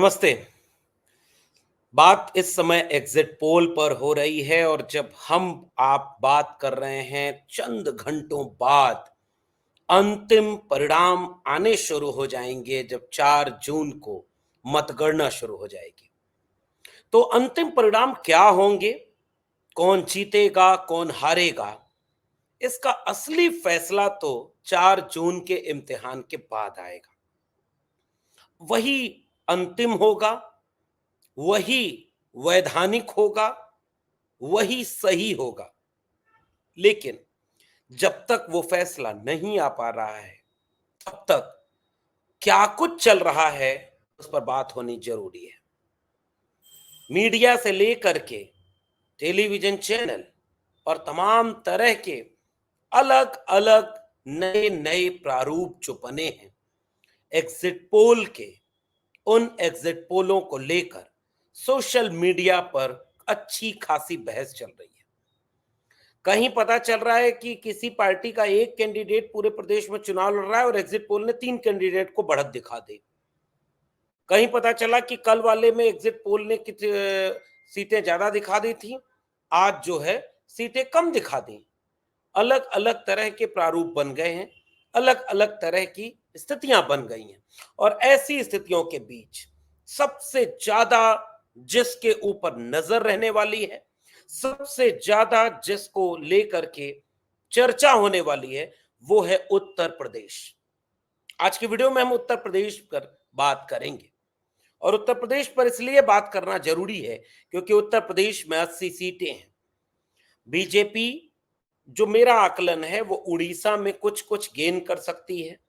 नमस्ते। बात इस समय एग्जिट पोल पर हो रही है और जब हम आप बात कर रहे हैं चंद घंटों बाद अंतिम परिणाम आने शुरू हो जाएंगे जब 4 जून को मतगणना शुरू हो जाएगी। तो अंतिम परिणाम क्या होंगे, कौन जीतेगा कौन हारेगा, इसका असली फैसला तो 4 जून के इम्तिहान के बाद आएगा। वही अंतिम होगा, वही वैधानिक होगा, वही सही होगा। लेकिन जब तक वो फैसला नहीं आ पा रहा है, तब तक क्या कुछ चल रहा है उस पर बात होनी जरूरी है। मीडिया से लेकर के टेलीविजन चैनल और तमाम तरह के अलग अलग नए नए प्रारूप जो बने हैं एग्जिट पोल के, उन एग्जिट पोलों को लेकर सोशल मीडिया पर अच्छी खासी बहस चल रही है। कहीं पता चल रहा है कि किसी पार्टी का एक कैंडिडेट पूरे प्रदेश में चुनाव लड़ रहा है और एग्जिट पोल ने 3 कैंडिडेट को बढ़त दिखा दी। कहीं पता चला कि कल वाले में एग्जिट पोल ने सीटें ज्यादा दिखा दी थी, आज जो है सीटें कम दिखा दी। अलग अलग तरह के प्रारूप बन गए हैं, अलग अलग तरह की स्थितियां बन गई हैं और ऐसी स्थितियों के बीच सबसे ज्यादा जिसके ऊपर नजर रहने वाली है, सबसे ज्यादा जिसको लेकर के चर्चा होने वाली है, वो है उत्तर प्रदेश। आज की वीडियो में हम उत्तर प्रदेश पर बात करेंगे और उत्तर प्रदेश पर इसलिए बात करना जरूरी है क्योंकि उत्तर प्रदेश में 80 सीटें हैं। बीजेपी, जो मेरा आकलन है, वो उड़ीसा में कुछ कुछ गेन कर सकती है।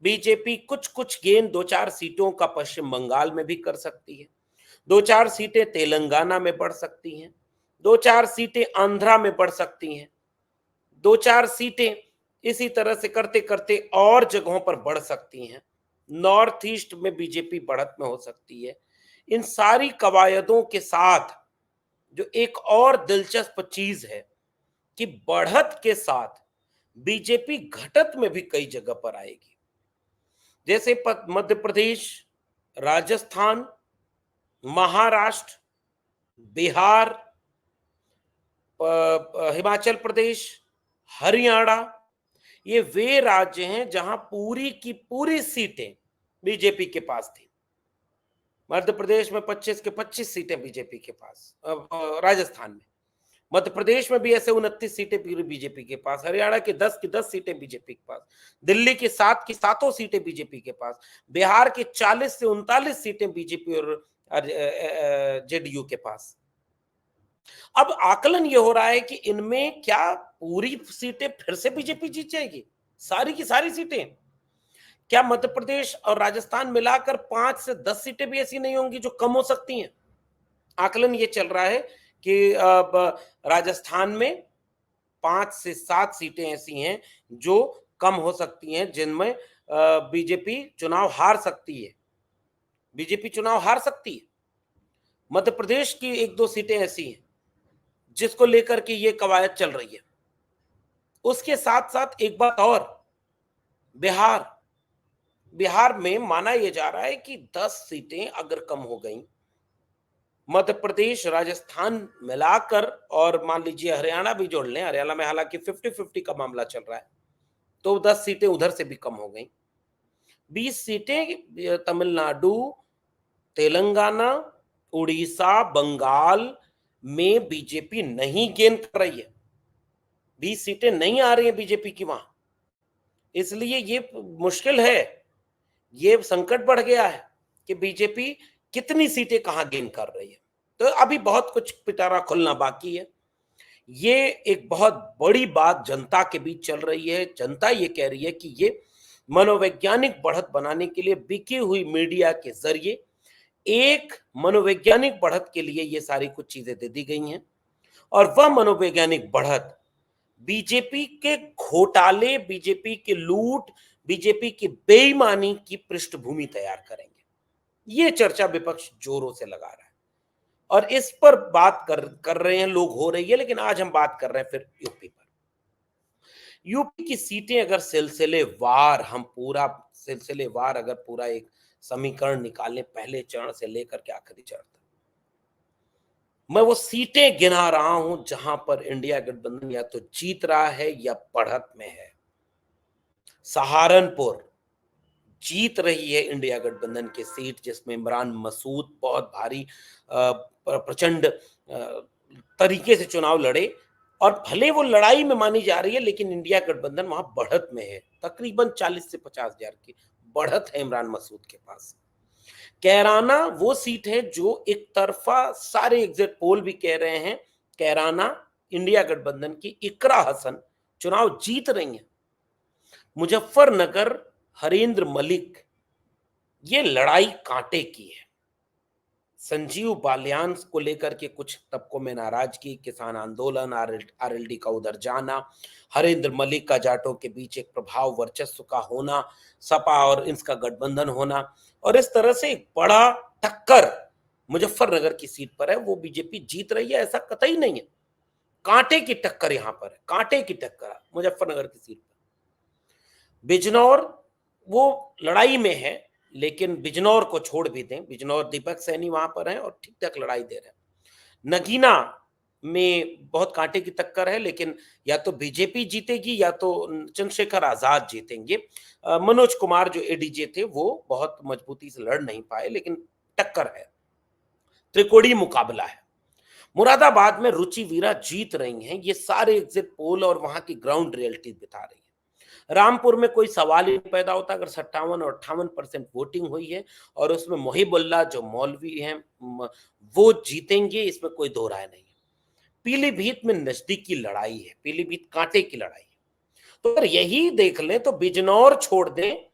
बीजेपी कुछ कुछ गेन 2-4 सीटों का पश्चिम बंगाल में भी कर सकती है। 2-4 सीटें तेलंगाना में बढ़ सकती हैं, 2-4 सीटें आंध्रा में बढ़ सकती हैं, 2-4 सीटें इसी तरह से करते करते और जगहों पर बढ़ सकती हैं। नॉर्थ ईस्ट में बीजेपी बढ़त में हो सकती है। इन सारी कवायदों के साथ जो एक और दिलचस्प चीज है कि बढ़त के साथ बीजेपी घटत में भी कई जगह पर आएगी। जैसे मध्य प्रदेश, राजस्थान, महाराष्ट्र, बिहार, हिमाचल प्रदेश, हरियाणा, ये वे राज्य हैं जहां पूरी की पूरी सीटें बीजेपी के पास थी। मध्य प्रदेश में 25 के 25 सीटें बीजेपी के पास, राजस्थान में, मध्य प्रदेश में भी ऐसे 29 सीटें बीजेपी के पास, हरियाणा की 10 की 10 सीटें बीजेपी के पास, दिल्ली की 7 की 7 सीटें बीजेपी के पास, बिहार की 40 से 39 सीटें बीजेपी और जेडीयू के पास। अब आकलन यह हो रहा है कि इनमें क्या पूरी सीटें फिर से बीजेपी जीत जाएगी, सारी की सारी सीटें? क्या मध्य प्रदेश और राजस्थान मिलाकर 5 से 10 सीटें भी ऐसी नहीं होंगी जो कम हो सकती हैं? आकलन ये चल रहा है कि अब राजस्थान में 5 से 7 सीटें ऐसी हैं जो कम हो सकती हैं, जिनमें बीजेपी चुनाव हार सकती है। बीजेपी चुनाव हार सकती है। मध्य प्रदेश की 1-2 सीटें ऐसी हैं जिसको लेकर के ये कवायद चल रही है। उसके साथ साथ एक बात और, बिहार, बिहार में माना यह जा रहा है कि 10 सीटें अगर कम हो गई, मध्य प्रदेश राजस्थान मिलाकर, और मान लीजिए हरियाणा भी जोड़ लें, हरियाणा में हालांकि 50-50 का मामला चल रहा है, तो 10 सीटें उधर से भी कम हो गई। 20 सीटें तमिलनाडु, तेलंगाना, उड़ीसा, बंगाल में बीजेपी नहीं गेन कर रही है। 20 सीटें नहीं आ रही हैं बीजेपी की वहां, इसलिए ये मुश्किल है, ये संकट बढ़ गया है कि बीजेपी कितनी सीटें कहां गेन कर रही है। तो अभी बहुत कुछ पिटारा खुलना बाकी है। ये एक बहुत बड़ी बात जनता के बीच चल रही है। जनता ये कह रही है कि ये मनोवैज्ञानिक बढ़त बनाने के लिए बिकी हुई मीडिया के जरिए एक मनोवैज्ञानिक बढ़त के लिए ये सारी कुछ चीजें दे दी गई हैं और वह मनोवैज्ञानिक बढ़त बीजेपी के घोटाले, बीजेपी के लूट, बीजेपी की बेईमानी की पृष्ठभूमि तैयार करेंगे। ये चर्चा विपक्ष जोरों से लगा रहा है और इस पर बात कर रहे हैं लोग, हो रही है। लेकिन आज हम बात कर रहे हैं फिर यूपी पर। यूपी की सीटें अगर सिलसिलेवार, हम पूरा सिलसिलेवार अगर पूरा एक समीकरण निकालें पहले चरण से लेकर के आखिरी चरण तक। मैं वो सीटें गिना रहा हूं जहां पर इंडिया गठबंधन या तो जीत रहा है या बढ़त में है। सहारनपुर जीत रही है इंडिया गठबंधन की सीट, जिसमें इमरान मसूद बहुत भारी प्रचंड तरीके से चुनाव लड़े, और भले वो लड़ाई में मानी जा रही है लेकिन इंडिया गठबंधन वहां बढ़त में है। तकरीबन 40 से 50 हजार की बढ़त है इमरान मसूद के पास। कैराना वो सीट है जो एक तरफा सारे एग्जिट पोल भी कह रहे हैं कैराना इंडिया गठबंधन की इकरा हसन चुनाव जीत रही है। मुजफ्फरनगर हरेंद्र मलिक, ये लड़ाई कांटे की है। संजीव बालियान को लेकर के कुछ तबकों में नाराजगी, किसान आंदोलन, आरएलडी का उधर जाना, हरेंद्र मलिक का जाटों के बीच एक प्रभाव वर्चस्व का होना, सपा और इसका गठबंधन होना, और इस तरह से एक बड़ा टक्कर मुजफ्फरनगर की सीट पर है। वो बीजेपी जीत रही है ऐसा कतई नहीं है, कांटे की टक्कर यहां पर है, कांटे की टक्कर मुजफ्फरनगर की सीट पर। बिजनौर वो लड़ाई में है, लेकिन बिजनौर को छोड़ भी दें, बिजनौर दीपक सैनी वहां पर हैं और ठीक ठाक लड़ाई दे रहे हैं। नगीना में बहुत कांटे की टक्कर है, लेकिन या तो बीजेपी जीतेगी या तो चंद्रशेखर आजाद जीतेंगे। मनोज कुमार जो एडीजे थे वो बहुत मजबूती से लड़ नहीं पाए, लेकिन टक्कर है, त्रिकोणीय मुकाबला है। मुरादाबाद में रुचि वीरा जीत रही हैं, ये सारे एग्जिट पोल और वहां की ग्राउंड रियलिटी बता रही है। रामपुर में कोई सवाल ही नहीं पैदा होता अगर 57 और 58% वोटिंग हुई है, और उसमें मोहिबुल्ला जो मौलवी हैं वो जीतेंगे, इसमें कोई दो राय नहीं है। पीलीभीत में नजदीकी लड़ाई है, पीलीभीत कांटे की लड़ाई है। तो अगर यही देख लें तो बिजनौर छोड़ दें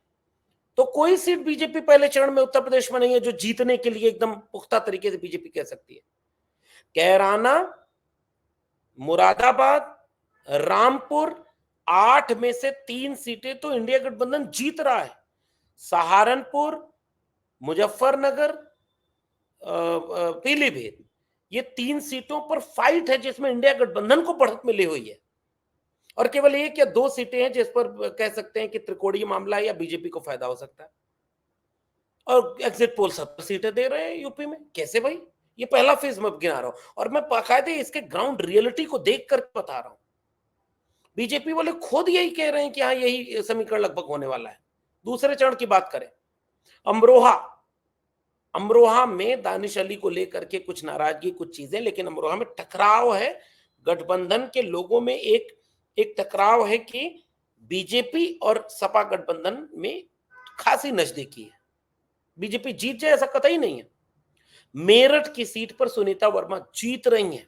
तो कोई सीट बीजेपी पहले चरण में उत्तर प्रदेश में नहीं है जो जीतने के लिए एकदम पुख्ता तरीके से बीजेपी कह सकती है। कैराना, मुरादाबाद, रामपुर, 8 में से 3 सीटें तो इंडिया गठबंधन जीत रहा है। सहारनपुर, मुजफ्फरनगर, पीलीभीत, ये 3 सीटों पर फाइट है जिसमें इंडिया गठबंधन को बढ़त मिली हुई है, और केवल 1 या 2 सीटें हैं जिस पर कह सकते हैं कि त्रिकोणीय मामला है या बीजेपी को फायदा हो सकता है। और एग्जिट पोल 70 सीटें दे रहे हैं यूपी में, कैसे भाई? ये पहला फेज मैं गिना रहा हूं, और मैं बाकायदे इसके ग्राउंड रियलिटी को देख कर बता रहा हूं। बीजेपी वाले खुद यही कह रहे हैं कि हाँ यही समीकरण लगभग होने वाला है। दूसरे चरण की बात करें, अमरोहा, अमरोहा में दानिश अली को लेकर के कुछ नाराजगी, कुछ चीजें, लेकिन अमरोहा में टकराव है गठबंधन के लोगों में, एक टकराव है कि बीजेपी और सपा गठबंधन में खासी नजदीकी है। बीजेपी जीत जाए ऐसा कतई नहीं है। मेरठ की सीट पर सुनीता वर्मा जीत रही हैं।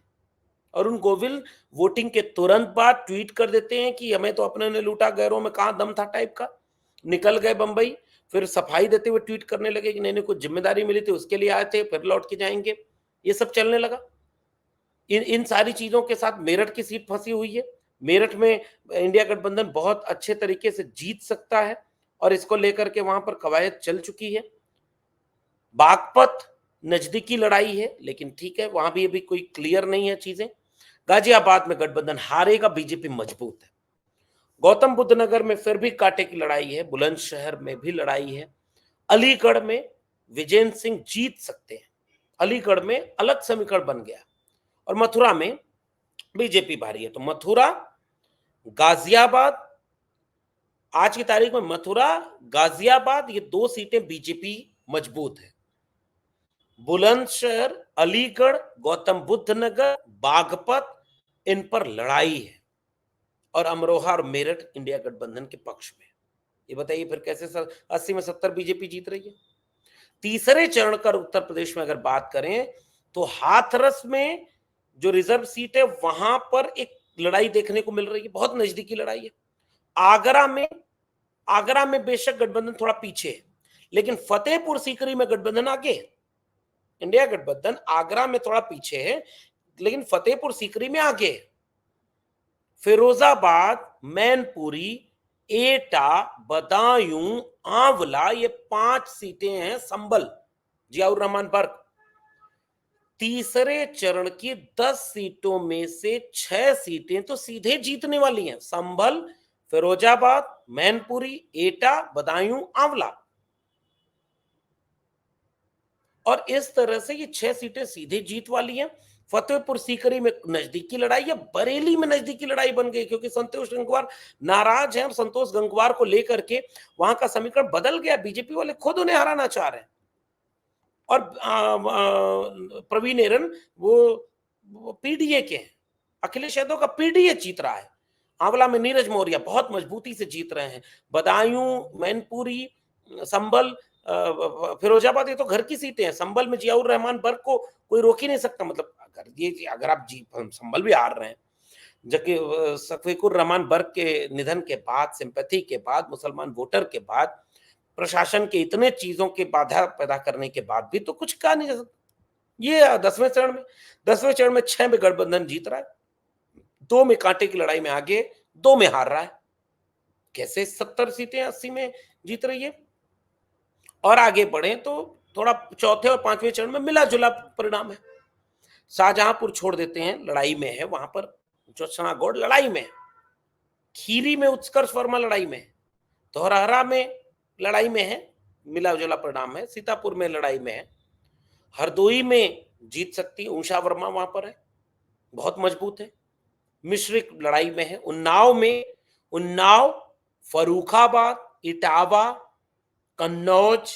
अरुण गोविल वोटिंग के तुरंत बाद ट्वीट कर देते हैं कि हमें तो अपने ने लूटा, गैरों में कहां दम था टाइप का, निकल गए बंबई। फिर सफाई देते हुए ट्वीट करने लगे कि नहीं कुछ जिम्मेदारी मिली थी उसके लिए आए थे, फिर लौट के जाएंगे। ये सब चलने लगा। इन सारी चीजों के साथ मेरठ की सीट फंसी हुई है। मेरठ में इंडिया गठबंधन बहुत अच्छे तरीके से जीत सकता है, और इसको लेकर के वहां पर कवायद चल चुकी है। बागपत नजदीकी लड़ाई है, लेकिन ठीक है, वहां भी अभी कोई क्लियर नहीं है चीजें। गाजियाबाद में गठबंधन हारेगा, बीजेपी मजबूत है। गौतम बुद्ध नगर में फिर भी कांटे की लड़ाई है, बुलंदशहर में भी लड़ाई है। अलीगढ़ में विजेंद्र सिंह जीत सकते हैं, अलीगढ़ में अलग समीकरण बन गया, और मथुरा में बीजेपी भारी है। तो मथुरा, गाजियाबाद, आज की तारीख में मथुरा, गाजियाबाद, ये 2 सीटें बीजेपी मजबूत है। बुलंदशहर, अलीगढ़, गौतम बुद्ध नगर, बागपत, इन पर लड़ाई है, और अमरोहा और मेरठ इंडिया गठबंधन के पक्ष में। ये बताइए फिर कैसे 80 में 70 बीजेपी जीत रही है। तीसरे चरण का उत्तर प्रदेश में अगर बात करें तो हाथरस में जो रिजर्व सीट है वहां पर एक लड़ाई देखने को मिल रही है, बहुत नजदीकी लड़ाई है। आगरा में बेशक गठबंधन थोड़ा पीछे है, लेकिन फतेहपुर सीकरी में गठबंधन आगे है। इंडिया गठबंधन आगरा में थोड़ा पीछे है, लेकिन फतेहपुर सीकरी में आगे है। फिरोजाबाद, मैनपुरी, एटा, बदायूं, आंवला, ये 5 सीटें हैं। संभल, जियाउर रहमान बर्क, तीसरे चरण की 10 सीटों में से 6 सीटें तो सीधे जीतने वाली हैं। संभल, फिरोजाबाद, मैनपुरी, एटा, बदायूं, आंवला। और इस तरह से ये 6 सीटें सीधे जीत वाली हैं। फतेहपुर सीकरी में नजदीकी लड़ाई है, बरेली में नजदीकी लड़ाई बन गई क्योंकि संतोष गंगवार नाराज हैं और संतोष गंगवार को लेकर के वहां का समीकरण बदल गया। बीजेपी वाले खुद उन्हें हराना चाह रहे हैं। और प्रवीण एरन वो पीडीए के हैं, अखिलेश यादव का पीडीए जीत रहा है। आंवला में नीरज मौर्य बहुत मजबूती से जीत रहे हैं। बदायूं, मैनपुरी, संभल, फिरोजाबाद, ये तो घर की सीटें हैं। संभल में जियाउर रहमान बर्क को कोई रोक ही नहीं सकता। मतलब अगर आप संभल भी हार रहे हैं, जबकि शफीकुर रहमान बर्क के निधन के बाद, सिंपैथी के बाद, मुसलमान वोटर के बाद, प्रशासन के इतने चीजों के बाधा पैदा करने के बाद भी तो कुछ कहा नहीं जा सकता। ये 10वें चरण में 6 में गठबंधन जीत रहा है, 2 में कांटे की लड़ाई में आगे, 2 में हार रहा है। कैसे 70 सीटें 80 में जीत रही है? और आगे बढ़े तो थोड़ा चौथे और 5वें चरण में मिला जुला परिणाम है। शाहजहांपुर छोड़ देते हैं, लड़ाई में है वहां पर। जोशना गौड़ लड़ाई में है। खीरी में उत्कर्ष वर्मा लड़ाई में है। धौरहरा में लड़ाई में है, मिला जुला परिणाम है। सीतापुर में लड़ाई में है। हरदोई में जीत सकती है, उषा वर्मा वहां पर है, बहुत मजबूत है। मिश्रिक लड़ाई में है। उन्नाव, फर्रुखाबाद, इटावा, कन्नौज,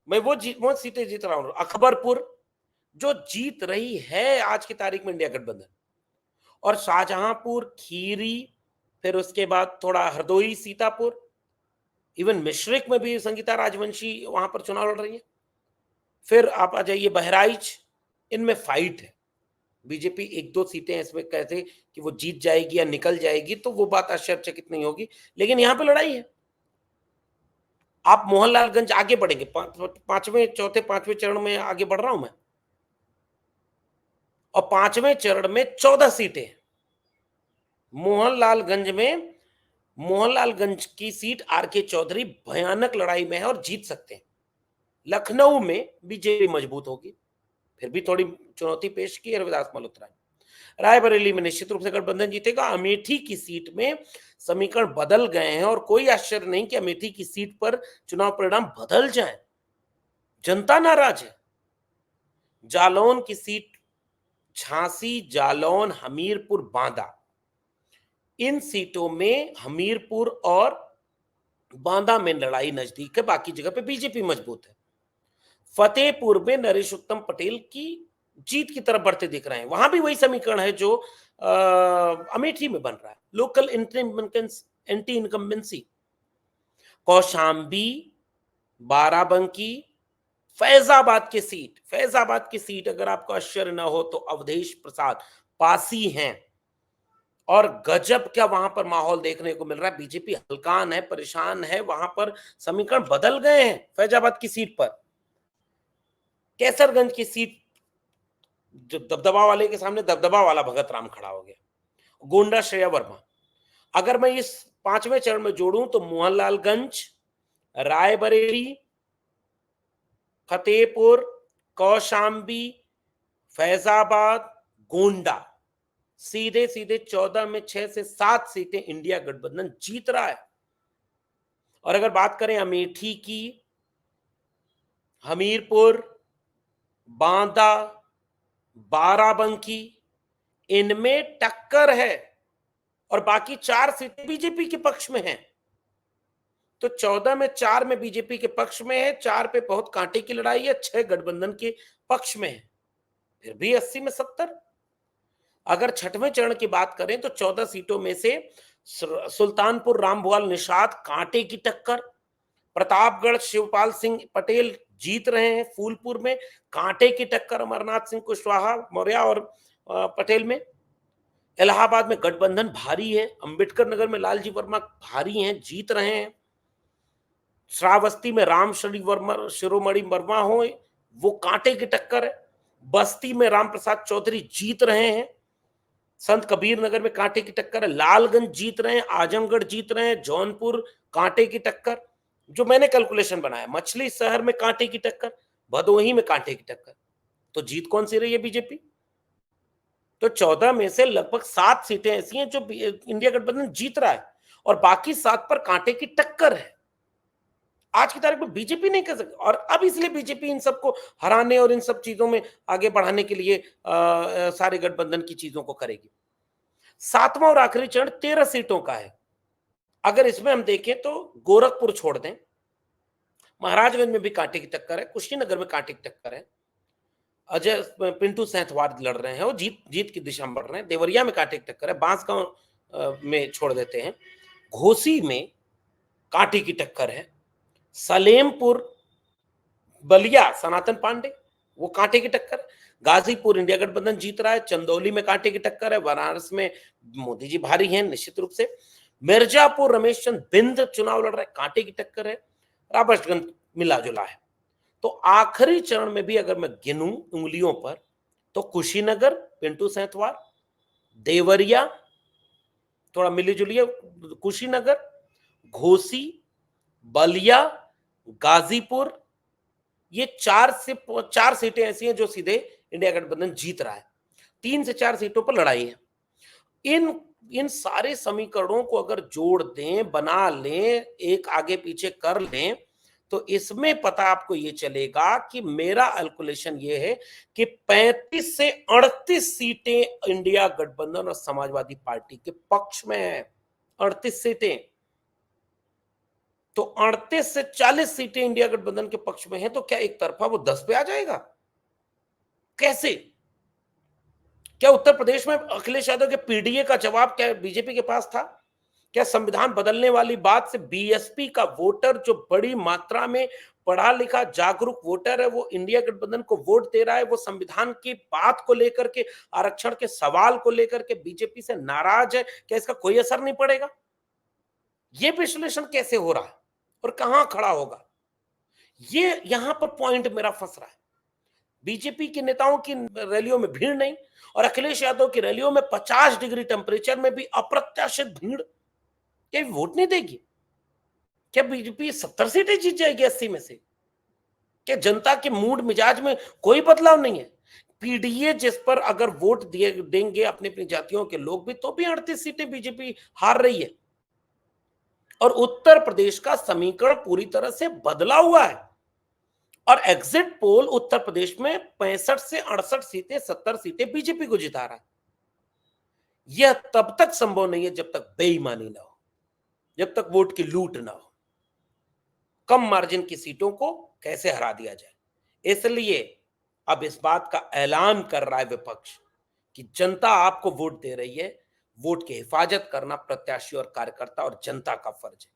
मैं वो सीटें जीत रहा हूं। अकबरपुर जो जीत रही है आज की तारीख में इंडिया गठबंधन, और शाहजहांपुर, खीरी, फिर उसके बाद थोड़ा हरदोई, सीतापुर, इवन मिश्रिक में भी संगीता राजवंशी वहां पर चुनाव लड़ रही है। फिर आप आ जाइए बहराइच, इनमें फाइट है। बीजेपी 1-2 सीटें इसमें कहते कि वो जीत जाएगी या निकल जाएगी, तो वो बात आश्चर्यचकित नहीं होगी, लेकिन यहां पे लड़ाई है। आप मोहनलालगंज आगे बढ़ेंगे, चौथे पांचवें चरण में आगे बढ़ रहा हूं मैं, और 5वें चरण में 14 सीटें। मोहनलालगंज की सीट आर.के. चौधरी भयानक लड़ाई में है और जीत सकते हैं। लखनऊ में बीजेपी मजबूत होगी, फिर भी थोड़ी चुनौती पेश की है रविदास मल्होत्रा ने। रायबरेली में निश्चित रूप से गठबंधन जीतेगा। अमेठी की सीट में समीकरण बदल गए हैं और कोई आश्चर्य नहीं कि अमेठी की सीट पर चुनाव परिणाम बदल जाए। जनता नाराज है। जालौन की सीट, झांसी, जालौन, हमीरपुर, बांदा, इन सीटों में हमीरपुर और बांदा में लड़ाई नजदीक है, बाकी जगह पे बीजेपी मजबूत है। फतेहपुर में नरेश उत्तम पटेल की जीत की तरफ बढ़ते दिख रहे हैं। वहां भी वही समीकरण है जो अमेठी में बन रहा है, local anti incumbency. Kaushambi, Barabanki, Faizabad की सीट अगर आपको आश्चर्य न हो तो अवधेश प्रसाद पासी हैं, और गजब क्या वहां पर माहौल देखने को मिल रहा है। बीजेपी हल्कान है, परेशान है, वहां पर समीकरण बदल गए हैं। फैजाबाद की सीट पर, कैसरगंज की सीट, जो दबदबा वाले के सामने दबदबा वाला भगत राम खड़ा हो गया। गोंडा, श्रेया वर्मा। अगर मैं इस 5वें चरण में जोड़ूं तो मोहनलालगंज, रायबरेली, फतेहपुर, कौशाम्बी, फैजाबाद, गोंडा, सीधे सीधे 14 में 6 से 7 सीटें इंडिया गठबंधन जीत रहा है। और अगर बात करें अमेठी की, हमीरपुर, बांदा, बाराबंकी, इनमें टक्कर है और बाकी 4 सीटें बीजेपी के पक्ष में हैं। तो 14 में 4 में बीजेपी के पक्ष में है, 4 पे बहुत कांटे की लड़ाई है, 6 गठबंधन के पक्ष में है। फिर भी 80 में 70। अगर 6वें चरण की बात करें तो 14 सीटों में से सुल्तानपुर, रामभुआल, निषाद कांटे की टक्कर। प्रतापगढ़, शिवपाल सिंह पटेल जीत रहे हैं। फूलपुर में कांटे की टक्कर अमरनाथ सिंह कुशवाहा, मौर्य और पटेल में। इलाहाबाद में गठबंधन भारी है। अंबेडकर नगर में लालजी वर्मा भारी हैं, जीत रहे हैं। श्रावस्ती में राम शिरोमणि वर्मा हो, वो कांटे की टक्कर है। बस्ती में राम प्रसाद चौधरी जीत रहे हैं। संत कबीर नगर में कांटे की टक्कर है। लालगंज जीत रहे हैं, आजमगढ़ जीत रहे हैं, जौनपुर कांटे की टक्कर। जो मैंने कैलकुलेशन बनाया, मछली शहर में कांटे की टक्कर, भदोही में कांटे की टक्कर। तो जीत कौन सी रही है बीजेपी? तो 14 में से लगभग 7 सीटें ऐसी हैं जो इंडिया गठबंधन जीत रहा है और बाकी 7 पर कांटे की टक्कर है। आज की तारीख में बीजेपी नहीं कर सकती, और अब इसलिए बीजेपी इन सबको हराने और इन सब चीजों में आगे बढ़ाने के लिए सारे गठबंधन की चीजों को करेगी। सातवां और आखिरी चरण 13 सीटों का है। अगर इसमें हम देखें तो गोरखपुर छोड़ दें, महाराजगंज में भी कांटे की टक्कर है, कुशीनगर में कांटे की टक्कर है, अजय पिंटू सेंथवार लड़ रहे हैं, वो जीत जीत की दिशा में बढ़ रहे हैं, देवरिया में कांटे की टक्कर है, बांसगांव में छोड़ देते हैं, घोसी में कांटे की टक्कर है, सलेमपुर बलिया सनातन पांडे वो कांटे की टक्कर है, गाजीपुर इंडिया गठबंधन जीत रहा है, चंदौली में कांटे की टक्कर है, वाराणसी में मोदी जी भारी हैं निश्चित रूप से, मिर्जापुर रमेश चंद बिंद चुनाव लड़ रहे हैं, कांटे की टक्कर है, राबर्ट्सगंज मिला जुला है। तो आखिरी चरण में भी अगर मैं गिनूं उंगलियों पर, तो कुशीनगर पिंटू सेंथवार, देवरिया थोड़ा मिली जुलिए, कुशीनगर, घोसी, बलिया, गाजीपुर, ये 4 सीटें ऐसी हैं जो सीधे इंडिया गठबंधन जीत रहा है। 3 से 4 सीटों पर लड़ाई है। इन इन सारे समीकरणों को अगर जोड़ दें, बना लें, एक आगे पीछे कर लें, तो इसमें पता आपको ये चलेगा कि मेरा कैलकुलेशन ये है कि 35 से 38 सीटें इंडिया गठबंधन और समाजवादी पार्टी के पक्ष में है। 38 सीटें, तो 38 से 40 सीटें इंडिया गठबंधन के पक्ष में है, तो क्या एक तरफा वो 10 पे आ जाएगा? कैसे? क्या उत्तर प्रदेश में अखिलेश यादव के पीडीए का जवाब क्या बीजेपी के पास था? क्या संविधान बदलने वाली बात से बीएसपी का वोटर जो बड़ी मात्रा में पढ़ा लिखा जागरूक वोटर है, वो इंडिया गठबंधन को वोट दे रहा है, वो संविधान की बात को लेकर के, आरक्षण के सवाल को लेकर के बीजेपी से नाराज है? क्या इसका कोई असर नहीं पड़ेगा? ये विश्लेषण कैसे हो रहा है और कहां खड़ा होगा? ये यहां पर पॉइंट मेरा फंस रहा है। बीजेपी के नेताओं की रैलियों में भीड़ नहीं, और अखिलेश यादव की रैलियों में 50 डिग्री टेम्परेचर में भी अप्रत्याशित भीड़। क्या वोट नहीं देगी? क्या बीजेपी 70 सीटें जीत जाएगी 80 में से? क्या जनता के मूड मिजाज में कोई बदलाव नहीं है? पीडीए जिस पर अगर वोट दिए देंगे अपनी अपनी जातियों के लोग भी, तो भी 38 सीटें बीजेपी हार रही है। और उत्तर प्रदेश का समीकरण पूरी तरह से बदला हुआ है, और एग्जिट पोल उत्तर प्रदेश में 65 से 68 सीटें, 70 सीटें बीजेपी को जिता रहा है। यह तब तक संभव नहीं है जब तक बेईमानी ना हो, जब तक वोट की लूट ना हो। कम मार्जिन की सीटों को कैसे हरा दिया जाए, इसलिए अब इस बात का ऐलान कर रहा है विपक्ष कि जनता आपको वोट दे रही है, वोट की हिफाजत करना प्रत्याशी और कार्यकर्ता और जनता का फर्ज है।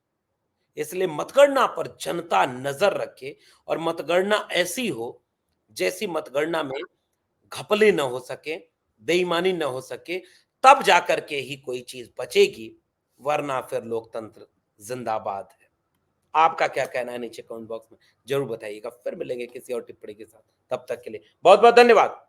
इसलिए मतगणना पर जनता नजर रखे, और मतगणना ऐसी हो जैसी मतगणना में घपले न हो सके, बेईमानी न हो सके, तब जाकर के ही कोई चीज बचेगी, वरना फिर लोकतंत्र जिंदाबाद है। आपका क्या कहना है नीचे कमेंट बॉक्स में जरूर बताइएगा। फिर मिलेंगे किसी और टिप्पणी के साथ, तब तक के लिए बहुत बहुत धन्यवाद।